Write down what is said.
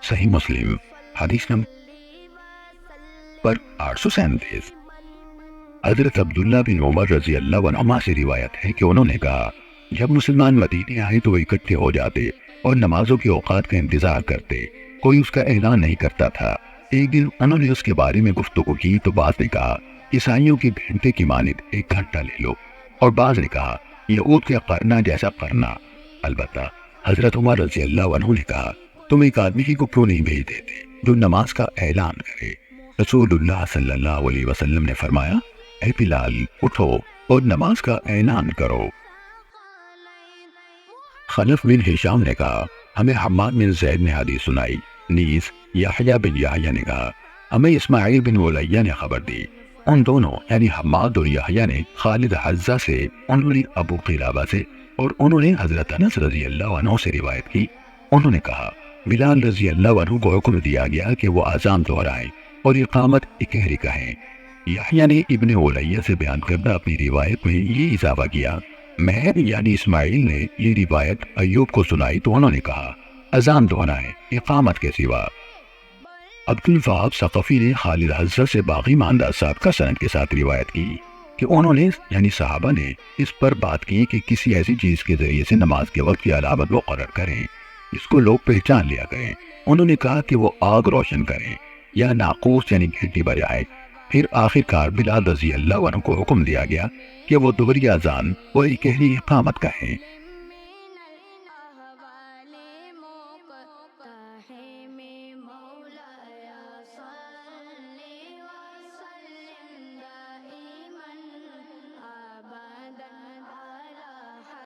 صحیح مسلم حدیث نمبر 837۔ حضرت عبداللہ بن عمر رضی اللہ عنہما سے روایت ہے کہ انہوں نے کہا جب مسلمان مدینے آئے تو وہ اکٹھے ہو جاتے اور نمازوں کے اوقات کا انتظار کرتے، کوئی اس کا اعلان نہیں کرتا تھا۔ ایک دن انہوں نے اس کے بارے میں گفتگو کی تو بعض نے کہا عیسائیوں کے گھنٹے کی مانند 1 گھنٹہ لے لو، اور بعض نے کہا یہود کے قرنا جیسا قرنا۔ البتہ حضرت عمر رضی اللہ عنہ نے کہا تم ایک آدمی کو کیوں نہیں بھیج دیتے جو نماز کا اعلان کرے؟ رسول اللہ صلی اللہ علیہ وسلم نے فرمایا اے بلال اٹھو اور نماز کا اعلان کرو۔ خلف بن ہشام نے کہا ہمیں حماد بن زید نے حدیث سنائی، نیز یحییٰ بن یحییٰ نے کہا ہمیں اسماعیل بن علیہ نے خبر دی۔ ان دونوں یعنی حماد اور یحییٰ نے خالد حذا سے، انہوں نے ابو قلابہ سے، اور انہوں نے حضرت انس رضی اللہ عنہ سے روایت کی۔ انہوں نے کہا بلال رضی اللہ عنہ کو حکم دیا گیا کہ وہ اذان دہرائیں اور اقامت اکہری کہیں۔ یحییٰ نے ابن علیہ سے بیان کردہ اپنی روایت میں یہ اضافہ کیا، میں یعنی اسماعیل نے یہ روایت ایوب کو سنائی تو انہوں نے کہا اذان دہرائیں اقامت کے سوا۔ عبد الوہاب ثقفی نے خالد حذا سے باقی ماندہ صاحب کا سند کے ساتھ روایت کی کہ انہوں نے یعنی صحابہ نے اس پر بات کی کہ کسی ایسی چیز کے ذریعے سے نماز کے وقت کی علامت مقرر کریں جس کو لوگ پہچان لیا کریں۔ انہوں نے کہا کہ وہ آگ روشن کریں یا ناقوس یعنی گھنٹی بجائے۔ پھر آخر کار بلال رضی اللہ عنہ کو حکم دیا گیا کہ وہ دوہری اذان اور اکہری اقامت کہیں۔